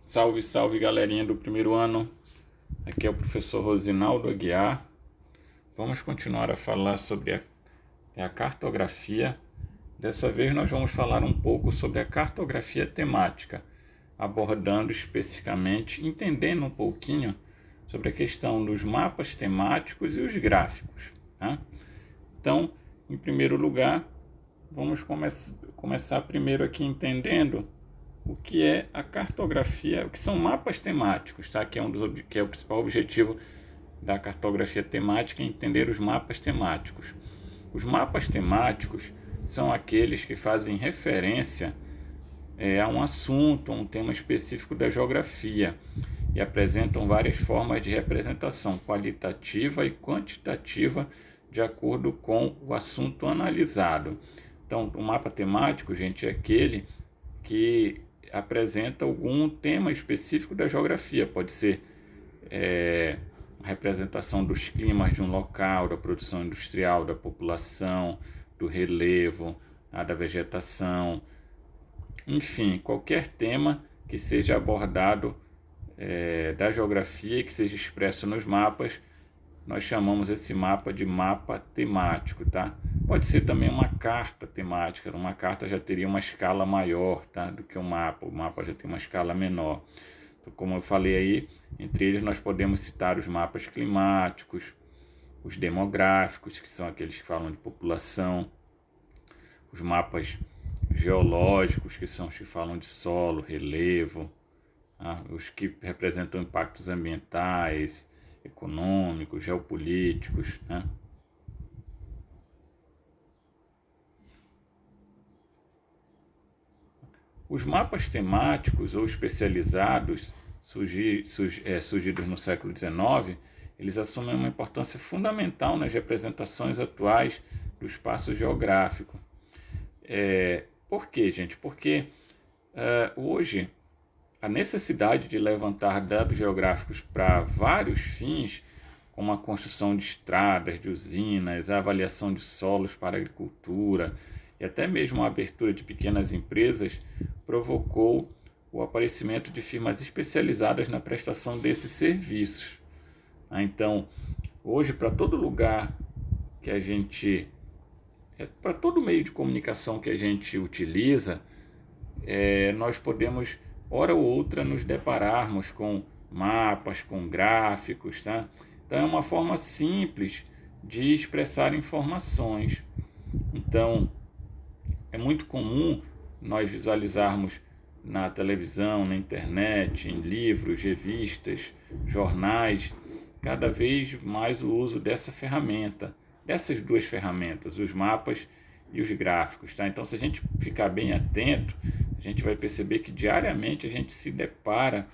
Salve, salve galerinha do primeiro ano, aqui é o professor Rosinaldo Aguiar. Vamos continuar a falar sobre a cartografia. Dessa vez nós vamos falar um pouco sobre a cartografia temática, abordando especificamente, entendendo um pouquinho sobre a questão dos mapas temáticos e os gráficos, tá? Então, em primeiro lugar, vamos começar primeiro aqui entendendo o que é a cartografia, o que são mapas temáticos, tá? Que é o principal objetivo da cartografia temática, entender os mapas temáticos. Os mapas temáticos são aqueles que fazem referência a um assunto, a um tema específico da geografia e apresentam várias formas de representação qualitativa e quantitativa de acordo com o assunto analisado. Então, o mapa temático, gente, é aquele que apresenta algum tema específico da geografia. Pode ser a representação dos climas de um local, da produção industrial, da população, do relevo, da vegetação, enfim, qualquer tema que seja abordado da geografia e que seja expresso nos mapas, nós chamamos esse mapa de mapa temático, tá? Pode ser também uma carta temática. Uma carta já teria uma escala maior, tá, do que o mapa já tem uma escala menor. Então, como eu falei aí, entre eles nós podemos citar os mapas climáticos, os demográficos, que são aqueles que falam de população, os mapas geológicos, que são os que falam de solo, relevo, tá? Os que representam impactos ambientais, econômicos, geopolíticos, né? Os mapas temáticos ou especializados surgidos no século XIX, eles assumem uma importância fundamental nas representações atuais do espaço geográfico. Por quê, gente? Porque hoje a necessidade de levantar dados geográficos para vários fins, como a construção de estradas, de usinas, a avaliação de solos para a agricultura e até mesmo a abertura de pequenas empresas, provocou o aparecimento de firmas especializadas na prestação desses serviços. Então, hoje, para todo lugar que a gente... para todo meio de comunicação que a gente utiliza, nós podemos, hora ou outra, nos depararmos com mapas, com gráficos, tá? Então é uma forma simples de expressar informações. Então é muito comum nós visualizarmos na televisão, na internet, em livros, revistas, jornais, cada vez mais o uso dessa ferramenta, dessas duas ferramentas, os mapas e os gráficos, tá? Então, se a gente ficar bem atento, a gente vai perceber que diariamente a gente se depara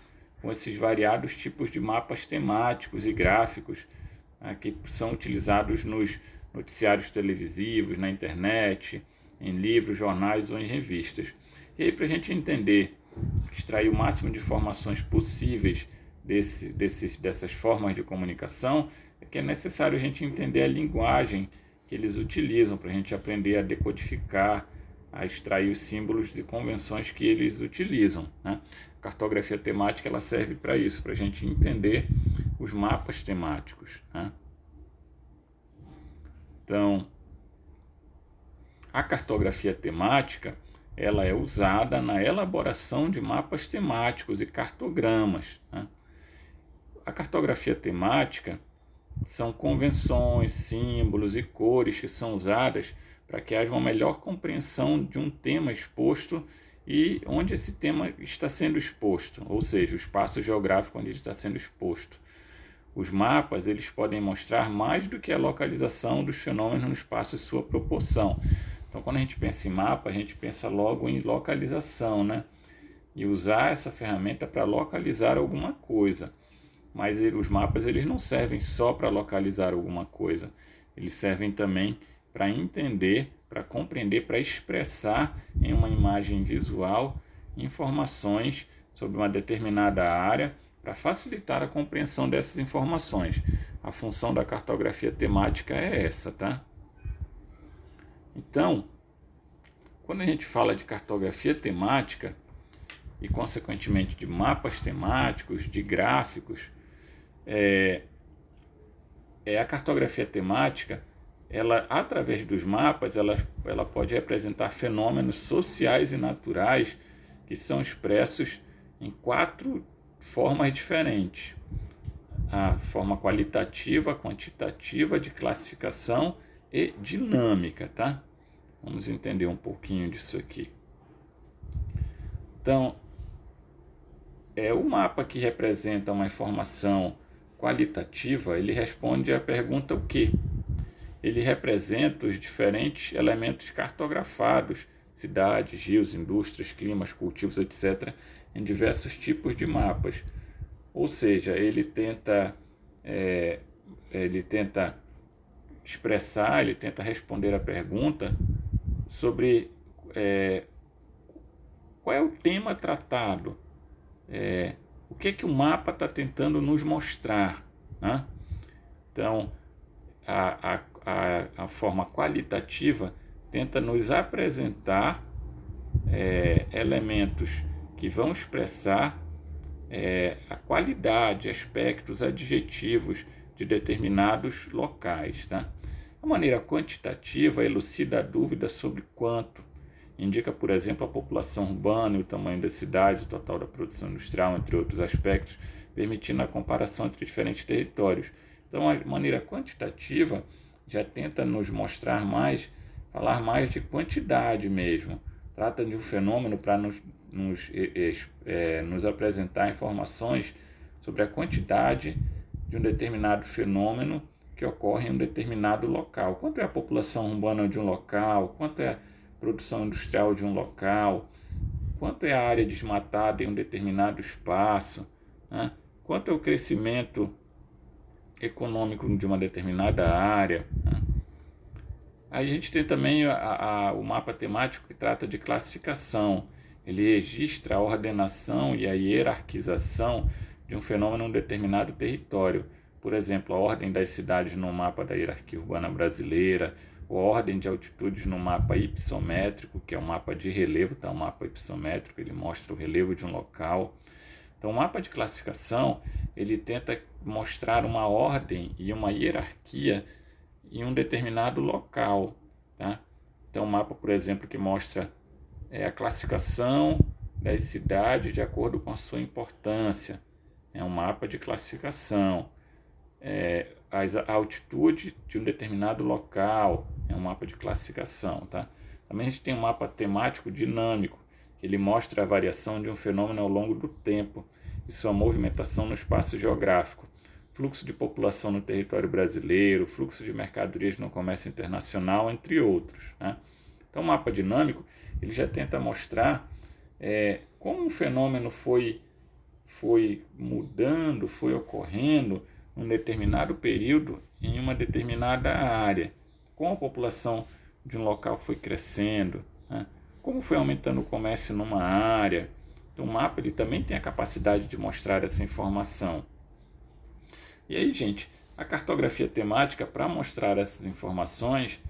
com esses variados tipos de mapas temáticos e gráficos, que são utilizados nos noticiários televisivos, na internet, em livros, jornais ou em revistas. E aí, para a gente entender, extrair o máximo de informações possíveis dessas formas de comunicação, é que é necessário a gente entender a linguagem que eles utilizam, para a gente aprender a decodificar, a extrair os símbolos e convenções que eles utilizam, né? A cartografia temática ela serve para isso, para a gente entender os mapas temáticos, né? Então, a cartografia temática ela é usada na elaboração de mapas temáticos e cartogramas, né? A cartografia temática são convenções, símbolos e cores que são usadas para que haja uma melhor compreensão de um tema exposto e onde esse tema está sendo exposto, ou seja, o espaço geográfico onde ele está sendo exposto. Os mapas eles podem mostrar mais do que a localização dos fenômenos no espaço e sua proporção. Então, quando a gente pensa em mapa, a gente pensa logo em localização, né? E usar essa ferramenta para localizar alguma coisa. Mas os mapas eles não servem só para localizar alguma coisa. Eles servem também para entender, para compreender, para expressar em uma imagem visual informações sobre uma determinada área, para facilitar a compreensão dessas informações. A função da cartografia temática é essa, tá? Então, quando a gente fala de cartografia temática, e, consequentemente, de mapas temáticos, de gráficos, a cartografia temática, ela, através dos mapas, ela pode representar fenômenos sociais e naturais que são expressos em 4 formas diferentes: a forma qualitativa, quantitativa, de classificação e dinâmica, tá? Vamos entender um pouquinho disso aqui. Então, o mapa que representa uma informação qualitativa, ele responde à pergunta o quê? Ele representa os diferentes elementos cartografados, cidades, rios, indústrias, climas, cultivos, etc., em diversos tipos de mapas. Ou seja, ele tenta expressar, ele tenta responder a pergunta sobre qual é o tema tratado, o que o mapa está tentando nos mostrar, né? Então, a forma qualitativa tenta nos apresentar elementos que vão expressar a qualidade, aspectos, adjetivos de determinados locais, tá? A maneira quantitativa elucida a dúvida sobre quanto, indica, por exemplo, a população urbana e o tamanho da cidade, o total da produção industrial, entre outros aspectos, permitindo a comparação entre diferentes territórios. Então, a maneira quantitativa já tenta nos mostrar mais, falar mais de quantidade mesmo. Trata de um fenômeno para nos apresentar informações sobre a quantidade de um determinado fenômeno que ocorre em um determinado local. Quanto é a população urbana de um local, quanto é a produção industrial de um local, quanto é a área desmatada em um determinado espaço, né? Quanto é o crescimento econômico de uma determinada área, né? Aí a gente tem também o mapa temático que trata de classificação. Ele registra a ordenação e a hierarquização de um fenômeno em um determinado território. Por exemplo, a ordem das cidades no mapa da hierarquia urbana brasileira, ou a ordem de altitudes no mapa hipossométrico, que é um mapa de relevo, tá? Um mapa hipossométrico, ele mostra o relevo de um local. Então, o mapa de classificação, ele tenta mostrar uma ordem e uma hierarquia em um determinado local, tá? Então, o mapa, por exemplo, que mostra a classificação das cidades de acordo com a sua importância, é um mapa de classificação. A altitude de um determinado local, é um mapa de classificação, tá? Também a gente tem um mapa temático dinâmico, que ele mostra a variação de um fenômeno ao longo do tempo e sua movimentação no espaço geográfico, fluxo de população no território brasileiro, fluxo de mercadorias no comércio internacional, entre outros, né? Então, o mapa dinâmico, ele já tenta mostrar como um fenômeno foi mudando, foi ocorrendo num determinado período em uma determinada área, como a população de um local foi crescendo, né? Como foi aumentando o comércio numa área. Então, o mapa ele também tem a capacidade de mostrar essa informação. E aí, gente, a cartografia temática, para mostrar essas informações,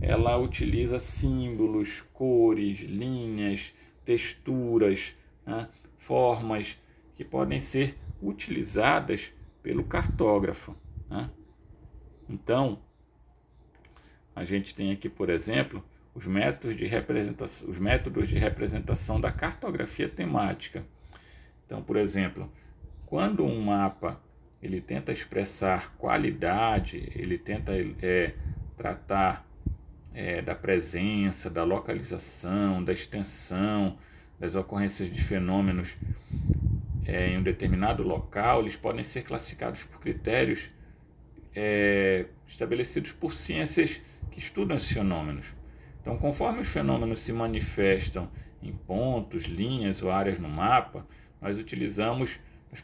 ela utiliza símbolos, cores, linhas, texturas, né, formas que podem ser utilizadas pelo cartógrafo, né? Então, a gente tem aqui, por exemplo, os métodos de representação da cartografia temática. Então, por exemplo, quando um mapa ele tenta expressar qualidade, ele tenta tratar da presença, da localização, da extensão, das ocorrências de fenômenos em um determinado local, eles podem ser classificados por critérios estabelecidos por ciências que estudam esses fenômenos. Então, conforme os fenômenos se manifestam em pontos, linhas ou áreas no mapa, nós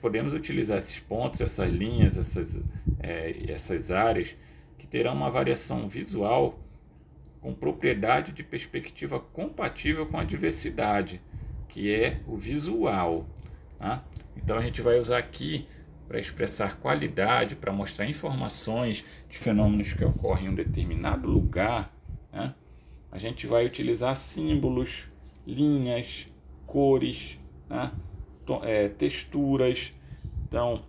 podemos utilizar esses pontos, essas linhas, essas áreas, que terão uma variação visual com propriedade de perspectiva compatível com a diversidade, que é o visual, tá? Então a gente vai usar aqui para expressar qualidade, para mostrar informações de fenômenos que ocorrem em um determinado lugar, né? A gente vai utilizar símbolos, linhas, cores, né? Texturas. Então,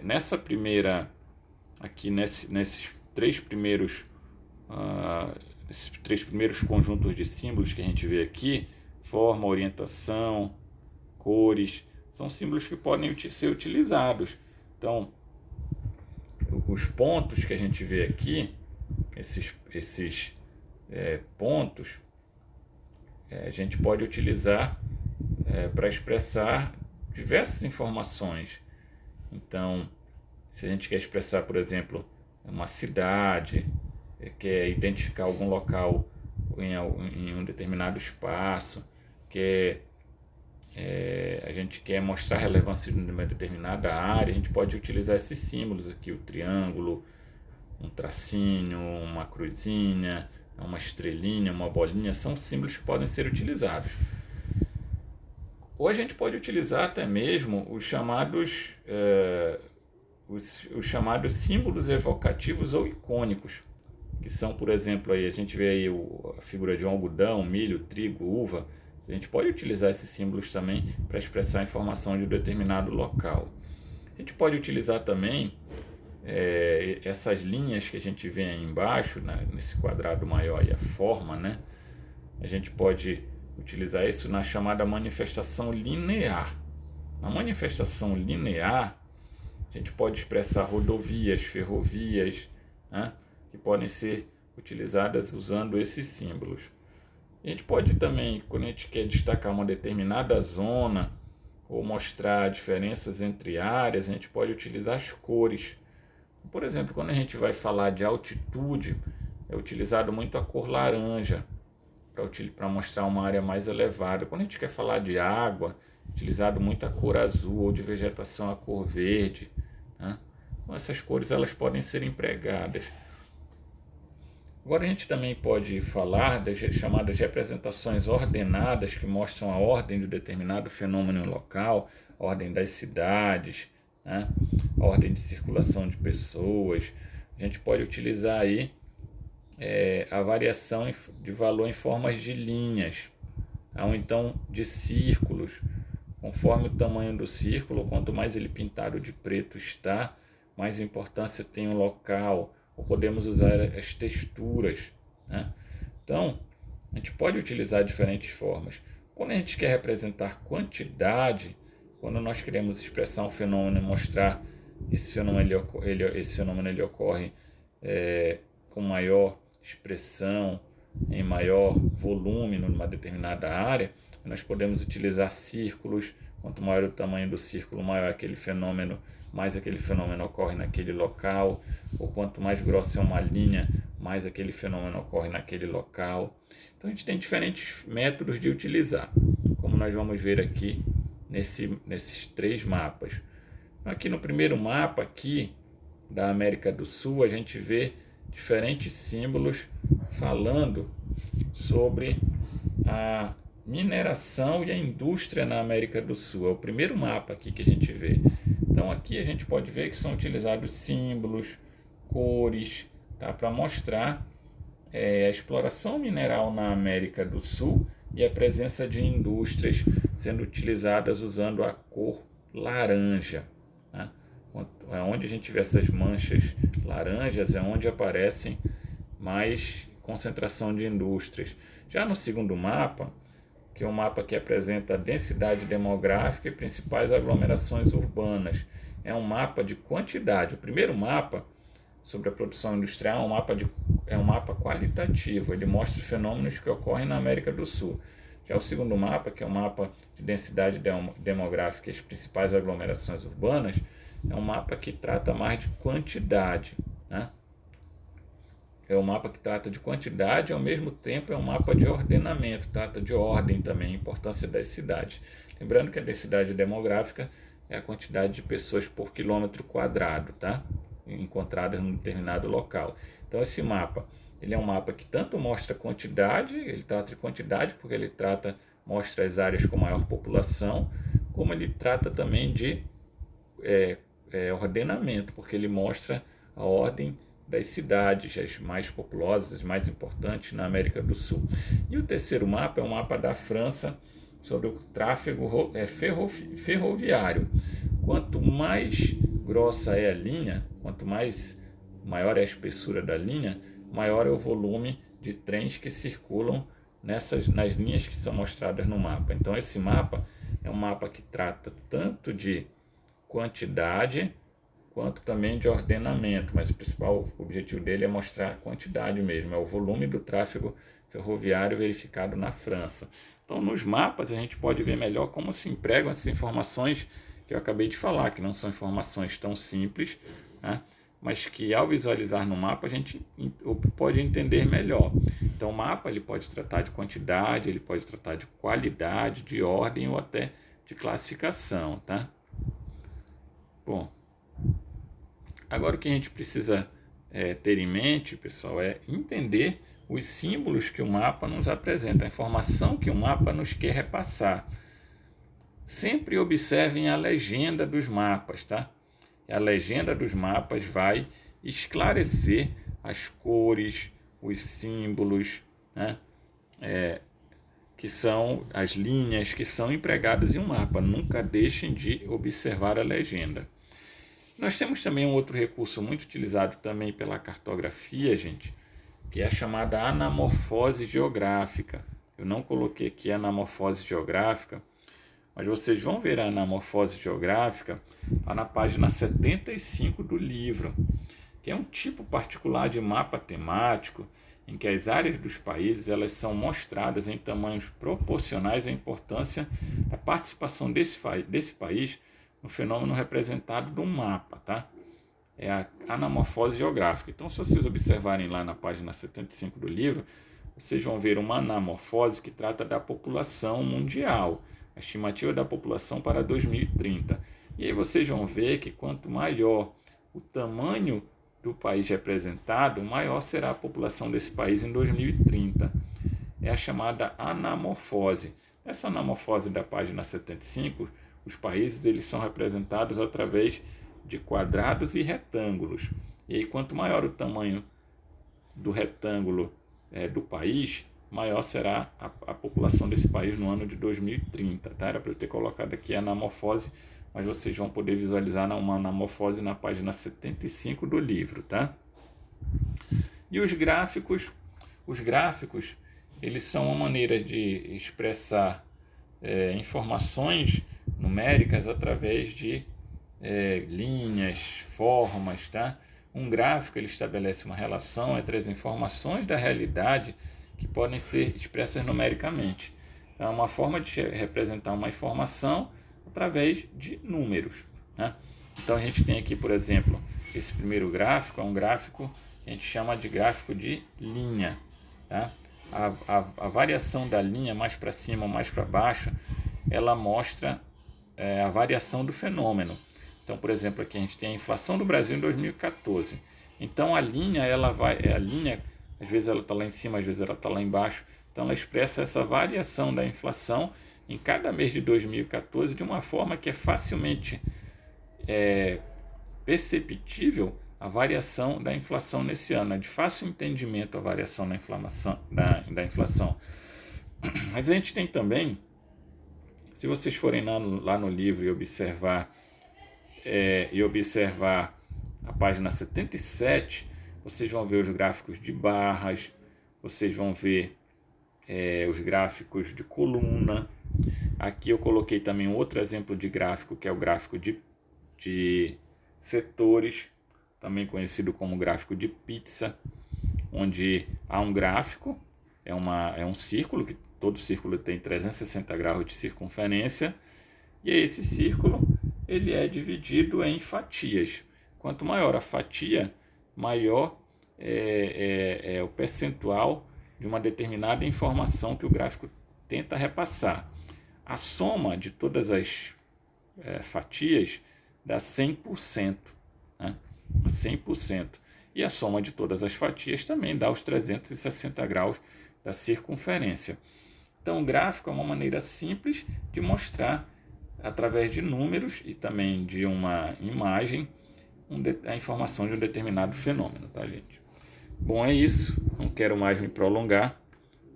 nessa primeira, aqui nesses três primeiros conjuntos de símbolos que a gente vê aqui, forma, orientação, cores, são símbolos que podem ser utilizados. Então, os pontos que a gente vê aqui, esses pontos, a gente pode utilizar para expressar diversas informações. Então, se a gente quer expressar, por exemplo, uma cidade, quer identificar algum local em um determinado espaço, a gente quer mostrar a relevância de uma determinada área, a gente pode utilizar esses símbolos aqui, o triângulo, um tracinho, uma cruzinha, uma estrelinha, uma bolinha, são símbolos que podem ser utilizados. Ou a gente pode utilizar até mesmo os chamados símbolos evocativos ou icônicos, que são, por exemplo, aí a gente vê aí a figura de um algodão, milho, trigo, uva. A gente pode utilizar esses símbolos também para expressar a informação de um determinado local. A gente pode utilizar também essas linhas que a gente vê aí embaixo, né, nesse quadrado maior aí, a forma, né? A gente pode utilizar isso na chamada manifestação linear. Na manifestação linear, a gente pode expressar rodovias, ferrovias, né, que podem ser utilizadas usando esses símbolos. A gente pode também, quando a gente quer destacar uma determinada zona ou mostrar diferenças entre áreas, a gente pode utilizar as cores. Por exemplo, quando a gente vai falar de altitude, é utilizado muito a cor laranja para mostrar uma área mais elevada. Quando a gente quer falar de água, é utilizado muito a cor azul, ou de vegetação a cor verde, né? Então, essas cores elas podem ser empregadas. Agora a gente também pode falar das chamadas representações ordenadas, que mostram a ordem de determinado fenômeno local, a ordem das cidades, né? A ordem de circulação de pessoas. A gente pode utilizar aí a variação de valor em formas de linhas, ou então de círculos. Conforme o tamanho do círculo, quanto mais ele pintado de preto está, mais importância tem o local. Ou podemos usar as texturas, né? Então, a gente pode utilizar diferentes formas. Quando a gente quer representar quantidade, quando nós queremos expressar um fenômeno e mostrar esse fenômeno ele ocorre com maior expressão, em maior volume numa determinada área, nós podemos utilizar círculos. Quanto maior o tamanho do círculo, maior aquele fenômeno, mais aquele fenômeno ocorre naquele local. Ou quanto mais grossa é uma linha, mais aquele fenômeno ocorre naquele local. Então a gente tem diferentes métodos de utilizar, como nós vamos ver aqui nesses três mapas. Aqui no primeiro mapa aqui da América do Sul, a gente vê diferentes símbolos falando sobre a mineração e a indústria na América do Sul. É o primeiro mapa aqui que a gente vê. Então aqui a gente pode ver que são utilizados símbolos, cores, tá, para mostrar a exploração mineral na América do Sul e a presença de indústrias sendo utilizadas usando a cor laranja, né? Onde a gente vê essas manchas laranjas é onde aparecem mais concentração de indústrias. Já no segundo mapa, que é um mapa que apresenta a densidade demográfica e principais aglomerações urbanas, é um mapa de quantidade. O primeiro mapa sobre a produção industrial é um mapa qualitativo, ele mostra fenômenos que ocorrem na América do Sul. Já o segundo mapa, que é um mapa de densidade demográfica e as principais aglomerações urbanas, é um mapa que trata mais de quantidade, né? É um mapa que trata de quantidade e ao mesmo tempo é um mapa de ordenamento, trata de ordem também, a importância das cidades. Lembrando que a densidade demográfica é a quantidade de pessoas por quilômetro quadrado, tá? Encontradas num determinado local. Então esse mapa, ele é um mapa que tanto mostra quantidade, ele trata de quantidade porque ele mostra as áreas com maior população, como ele trata também de ordenamento, porque ele mostra a ordem das cidades, as mais populosas, as mais importantes na América do Sul. E o terceiro mapa é um mapa da França, sobre o tráfego ferroviário. Quanto mais grossa é a linha, quanto maior é a espessura da linha, maior é o volume de trens que circulam nas linhas que são mostradas no mapa. Então esse mapa é um mapa que trata tanto de quantidade quanto também de ordenamento, mas o principal objetivo dele é mostrar a quantidade mesmo, é o volume do tráfego ferroviário verificado na França. Então nos mapas a gente pode ver melhor como se empregam essas informações que eu acabei de falar, que não são informações tão simples, né? Mas que ao visualizar no mapa a gente pode entender melhor. Então o mapa ele pode tratar de quantidade, ele pode tratar de qualidade, de ordem ou até de classificação, tá? Bom, agora o que a gente precisa ter em mente, pessoal, é entender os símbolos que o mapa nos apresenta, a informação que o mapa nos quer repassar. Sempre observem a legenda dos mapas, tá? A legenda dos mapas vai esclarecer as cores, os símbolos, né? Que são as linhas que são empregadas em um mapa. Nunca deixem de observar a legenda. Nós temos também um outro recurso muito utilizado também pela cartografia, gente, que é a chamada anamorfose geográfica. Eu não coloquei aqui a anamorfose geográfica, mas vocês vão ver a anamorfose geográfica lá na página 75 do livro, que é um tipo particular de mapa temático em que as áreas dos países elas são mostradas em tamanhos proporcionais à importância da participação desse país no fenômeno representado no mapa, tá? É a anamorfose geográfica. Então, se vocês observarem lá na página 75 do livro, vocês vão ver uma anamorfose que trata da população mundial, a estimativa da população para 2030. E aí vocês vão ver que quanto maior o tamanho do país representado, maior será a população desse país em 2030. É a chamada anamorfose. Essa anamorfose da página 75, os países eles são representados através de quadrados e retângulos. E aí quanto maior o tamanho do retângulo do país, maior será a população desse país no ano de 2030. Tá? Era para eu ter colocado aqui a anamorfose, mas vocês vão poder visualizar uma anamorfose na página 75 do livro. Tá? E os gráficos eles são uma maneira de expressar informações numéricas através de linhas, formas. Tá? Um gráfico ele estabelece uma relação entre as informações da realidade que podem ser expressas numericamente. Então, é uma forma de representar uma informação através de números. Né? Então a gente tem aqui, por exemplo, esse primeiro gráfico é um gráfico que a gente chama de gráfico de linha. Tá? A variação da linha mais para cima ou mais para baixo, ela mostra a variação do fenômeno. Então, por exemplo, aqui a gente tem a inflação do Brasil em 2014. Então a linha, às vezes ela está lá em cima, às vezes ela está lá embaixo. Então ela expressa essa variação da inflação em cada mês de 2014 de uma forma que é facilmente perceptível a variação da inflação nesse ano. É de fácil entendimento a variação da inflação. Mas a gente tem também, se vocês forem lá no livro e observar a página 77, vocês vão ver os gráficos de barras, vocês vão ver os gráficos de coluna. Aqui eu coloquei também outro exemplo de gráfico, que é o gráfico de setores, também conhecido como gráfico de pizza, onde há um gráfico, é um círculo, que todo círculo tem 360 graus de circunferência, e esse círculo ele é dividido em fatias. Quanto maior a fatia, maior é o percentual de uma determinada informação que o gráfico tenta repassar. A soma de todas as fatias dá 100%. Né? 100%. E a soma de todas as fatias também dá os 360 graus da circunferência. Então, o gráfico é uma maneira simples de mostrar, através de números e também de uma imagem, a informação de um determinado fenômeno, tá, gente? Bom, é isso. Não quero mais me prolongar.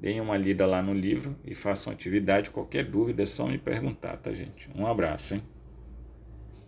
deem uma lida lá no livro e façam atividade. Qualquer dúvida é só me perguntar, tá, gente? Um abraço, hein?